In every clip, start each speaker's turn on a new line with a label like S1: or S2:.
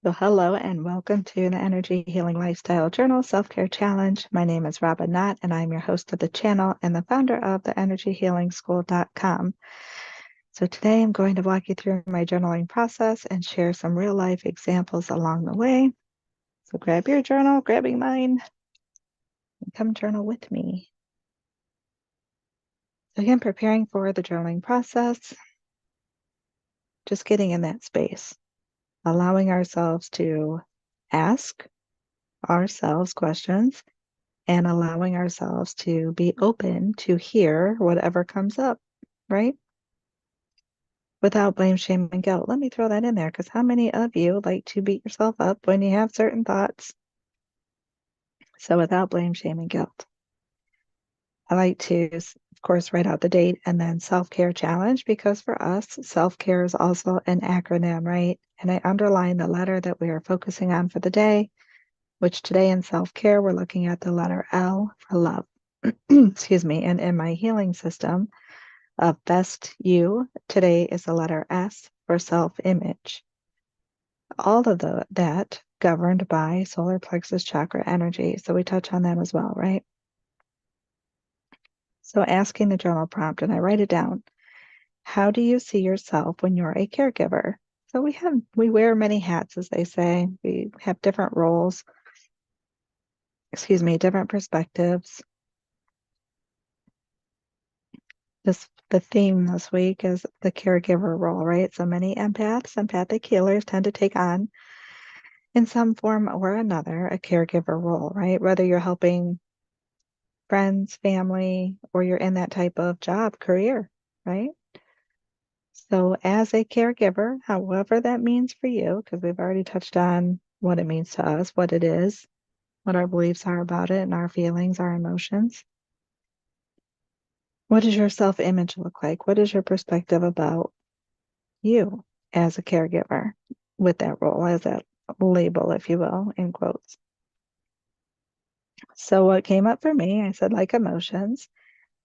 S1: So hello and welcome to the Energy Healing Lifestyle Journal Self-Care Challenge. My name is Robin Knott and I'm your host of the channel and the founder of the energyhealingschool.com. So today I'm going to walk you through my journaling process and share some real life examples along the way. So grab your journal, grabbing mine, and come journal with me. So again, preparing for the journaling process, just getting in that space, allowing ourselves to ask ourselves questions and allowing ourselves to be open to hear whatever comes up, right? Without blame, shame, and guilt. Let me throw that in there because how many of you like to beat yourself up when you have certain thoughts? So without blame, shame, and guilt. I like to, of course, write out the date and then self-care challenge because for us, self-care is also an acronym, right? And I underline the letter that we are focusing on for the day, which today in self-care, we're looking at the letter L for love. Excuse me. And in my healing system of best you, today is the letter S for self-image. All of that governed by Solar Plexus Chakra Energy. So we touch on that as well, right? So asking the journal prompt, and I write it down. How do you see yourself when you're a caregiver? So we wear many hats, as they say. We have different roles, different perspectives. The theme this week is the caregiver role, right? So many empaths, empathic healers tend to take on in some form or another a caregiver role, right? Whether you're helping friends, family, or you're in that type of job, career, right? So as a caregiver, however that means for you, because we've already touched on what it means to us, what it is, what our beliefs are about it, and our feelings, our emotions. What does your self-image look like? What is your perspective about you as a caregiver with that role, as that label, if you will, in quotes? So what came up for me, I said, like emotions,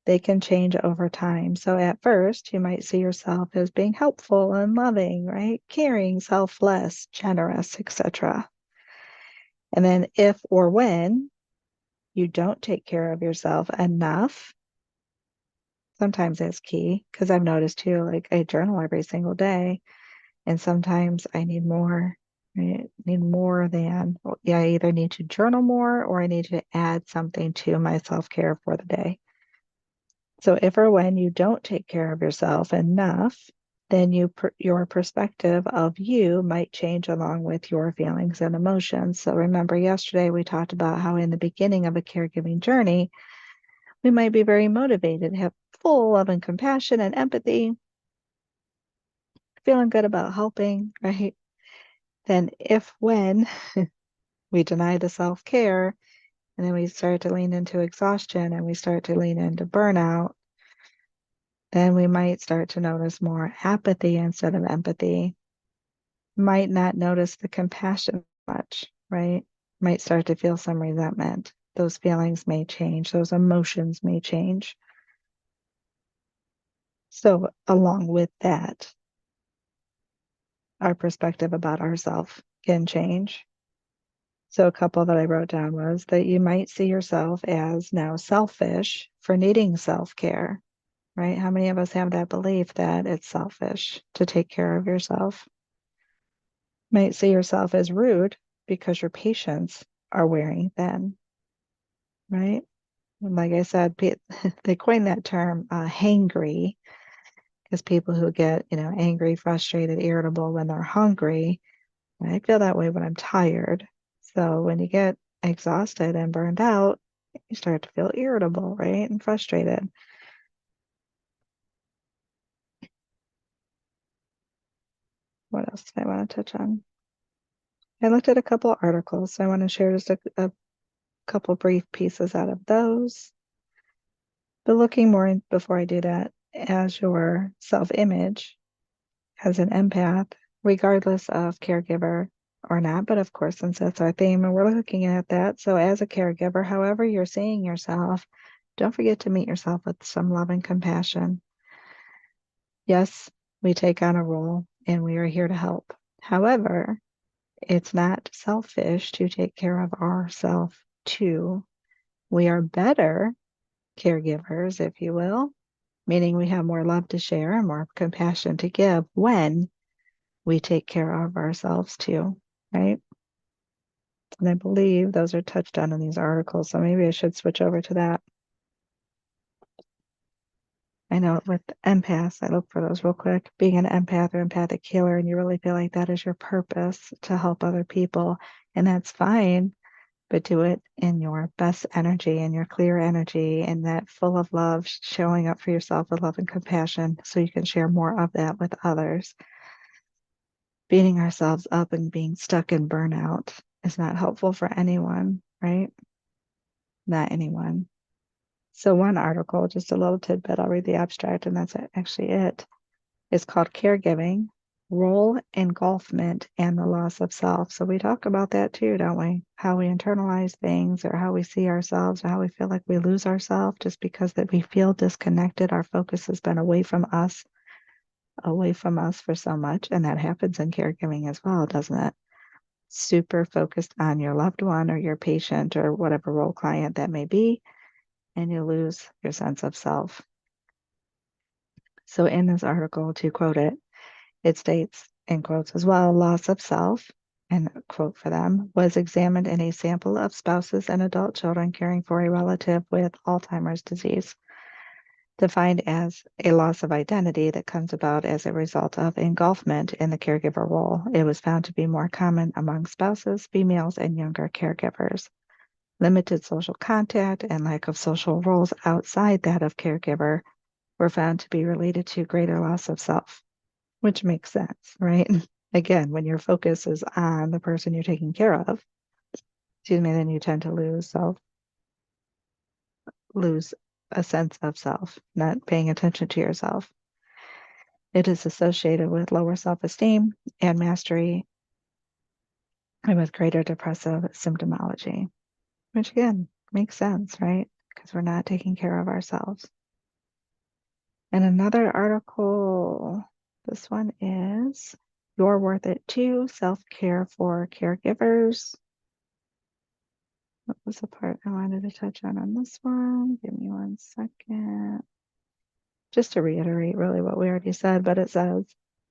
S1: they can change over time. So at first, you might see yourself as being helpful and loving, right? Caring, selfless, generous, etc. And then if or when you don't take care of yourself enough, sometimes that's key because I've noticed too, like I journal every single day and sometimes I need more. I need more than, yeah, I either need to journal more or I need to add something to my self-care for the day. So if or when you don't take care of yourself enough, then your perspective of you might change along with your feelings and emotions. So remember yesterday we talked about how in the beginning of a caregiving journey, we might be very motivated, have full love and compassion and empathy, feeling good about helping, right? Then when we deny the self-care and then we start to lean into exhaustion and we start to lean into burnout, then we might start to notice more apathy instead of empathy. Might not notice the compassion much, right? Might start to feel some resentment. Those feelings may change. Those emotions may change. So along with that, our perspective about ourselves can change. So a couple that I wrote down was that you might see yourself as now selfish for needing self-care, right? How many of us have that belief that it's selfish to take care of yourself? Might see yourself as rude because your patients are wearing thin, right? And like I said, they coined that term hangry because people who get, angry, frustrated, irritable when they're hungry, and I feel that way when I'm tired. So when you get exhausted and burned out, you start to feel irritable, right? And frustrated. What else did I want to touch on? I looked at a couple of articles, so I want to share just a couple brief pieces out of those. But looking more before I do that, as your self-image as an empath, regardless of caregiver or not, but of course, since that's our theme and we're looking at that. So as a caregiver, however you're seeing yourself, don't forget to meet yourself with some love and compassion. Yes, we take on a role and we are here to help. However, It's not selfish to take care of ourselves too. We are better caregivers, if you will, meaning we have more love to share and more compassion to give when we take care of ourselves too, right? And I believe those are touched on in these articles, so maybe I should switch over to that. I know with empaths, I look for those real quick. Being an empath or empathic healer, and you really feel like that is your purpose to help other people, and that's fine, but do it in your best energy and your clear energy and that full of love, showing up for yourself with love and compassion so you can share more of that with others. Beating ourselves up and being stuck in burnout is not helpful for anyone, right? Not anyone. So one article, just a little tidbit, I'll read the abstract and that's actually it. It's called Caregiving, Role Engulfment and the Loss of Self. So we talk about that too, don't we? How we internalize things or how we see ourselves or how we feel like we lose ourselves just because that we feel disconnected. Our focus has been away from us for so much. And that happens in caregiving as well, doesn't it? Super focused on your loved one or your patient or whatever role client that may be, and you lose your sense of self. So in this article, to quote it, it states, in quotes as well, loss of self, and a quote for them, was examined in a sample of spouses and adult children caring for a relative with Alzheimer's disease, defined as a loss of identity that comes about as a result of engulfment in the caregiver role. It was found to be more common among spouses, females, and younger caregivers. Limited social contact and lack of social roles outside that of caregiver were found to be related to greater loss of self, which makes sense, right? Again, when your focus is on the person you're taking care of, then you tend to lose a sense of self, not paying attention to yourself. It is associated with lower self-esteem and mastery and with greater depressive symptomology, which again makes sense, right? Because we're not taking care of ourselves. And another article, this one is You're Worth It Too, Self-Care for Caregivers. What was the part I wanted to touch on this one? Give me 1 second. Just to reiterate really what we already said, but it says,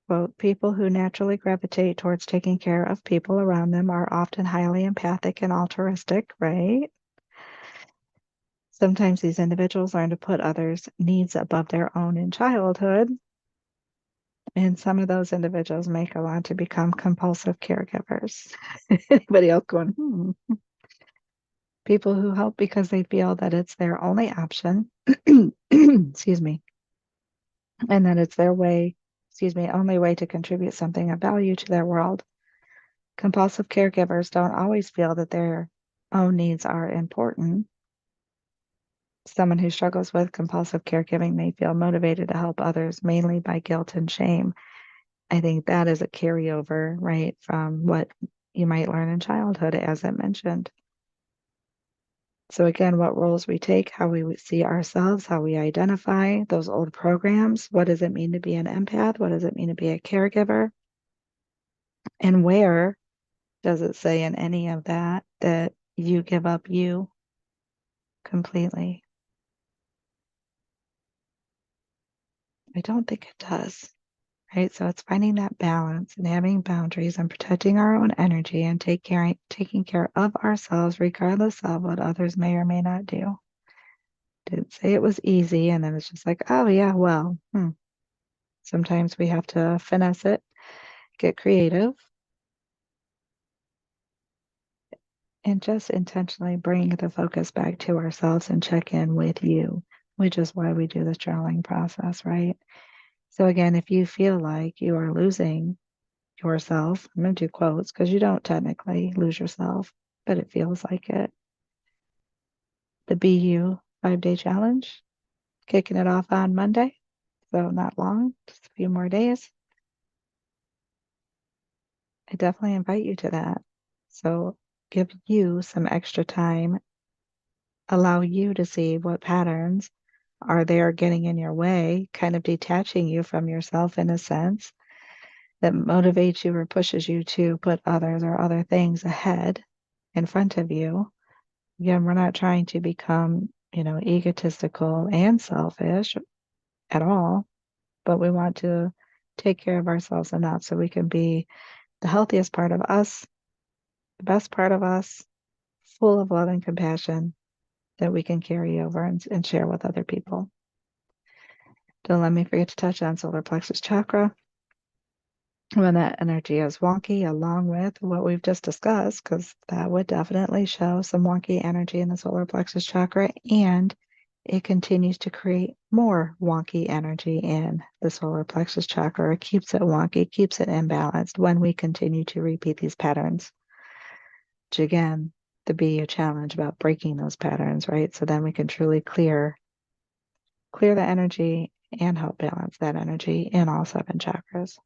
S1: quote, people who naturally gravitate towards taking care of people around them are often highly empathic and altruistic, right? Sometimes these individuals learn to put others' needs above their own in childhood. And some of those individuals may go on to become compulsive caregivers. Anybody else going, People who help because they feel that it's their only option, excuse me, and that it's their only way to contribute something of value to their world. Compulsive caregivers don't always feel that their own needs are important. Someone who struggles with compulsive caregiving may feel motivated to help others mainly by guilt and shame. I think that is a carryover, right, from what you might learn in childhood, as I mentioned. So again, what roles we take, how we see ourselves, how we identify those old programs. What does it mean to be an empath? What does it mean to be a caregiver? And where does it say in any of that that you give up you completely? I don't think it does. Right? So it's finding that balance and having boundaries and protecting our own energy and taking care of ourselves regardless of what others may or may not do. Didn't say it was easy, and then it's just like, oh yeah, well, sometimes we have to finesse it, get creative, and just intentionally bring the focus back to ourselves and check in with you, which is why we do this journaling process, right? So again, if you feel like you are losing yourself, I'm going to do quotes because you don't technically lose yourself, but it feels like it. The BU 5-day challenge, kicking it off on Monday. So not long, just a few more days. I definitely invite you to that. So give you some extra time, allow you to see what patterns are there getting in your way, kind of detaching you from yourself in a sense, that motivates you or pushes you to put others or other things ahead in front of you. Again, we're not trying to become, egotistical and selfish at all, but we want to take care of ourselves enough so we can be the healthiest part of us, the best part of us, full of love and compassion that we can carry over and share with other people. Don't let me forget to touch on solar plexus chakra. When that energy is wonky, along with what we've just discussed, because that would definitely show some wonky energy in the solar plexus chakra, and it continues to create more wonky energy in the solar plexus chakra. It keeps it wonky, keeps it imbalanced when we continue to repeat these patterns. Which again, to be a challenge about breaking those patterns, right? So then we can truly clear the energy and help balance that energy in all 7 chakras.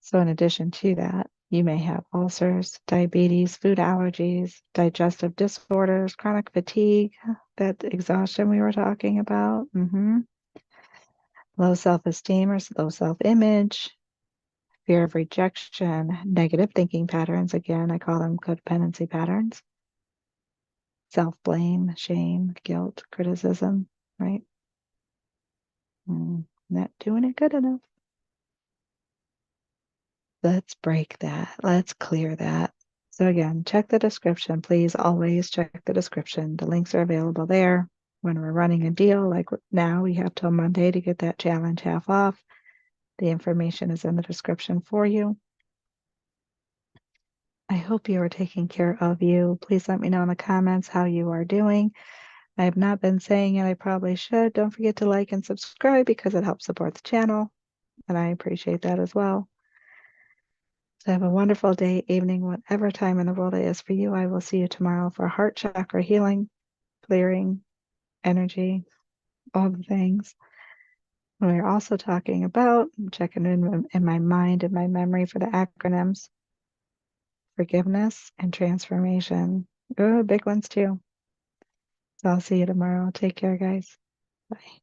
S1: So in addition to that, you may have ulcers, diabetes, food allergies, digestive disorders, chronic fatigue, that exhaustion we were talking about, low self-esteem or low self-image, fear of rejection, negative thinking patterns. Again, I call them codependency patterns. Self-blame, shame, guilt, criticism, right? Not doing it good enough. Let's break that. Let's clear that. So again, check the description. Please always check the description. The links are available there. When we're running a deal, like now, we have till Monday to get that challenge half off. The information is in the description for you. I hope you are taking care of you. Please let me know in the comments how you are doing. I have not been saying it. I probably should. Don't forget to like and subscribe because it helps support the channel, and I appreciate that as well. So have a wonderful day, evening, whatever time in the world it is for you. I will see you tomorrow for heart chakra healing, clearing, energy, all the things. We're also talking about, I'm checking in my mind and my memory for the acronyms, forgiveness and transformation. Oh, big ones too. So I'll see you tomorrow. Take care, guys. Bye.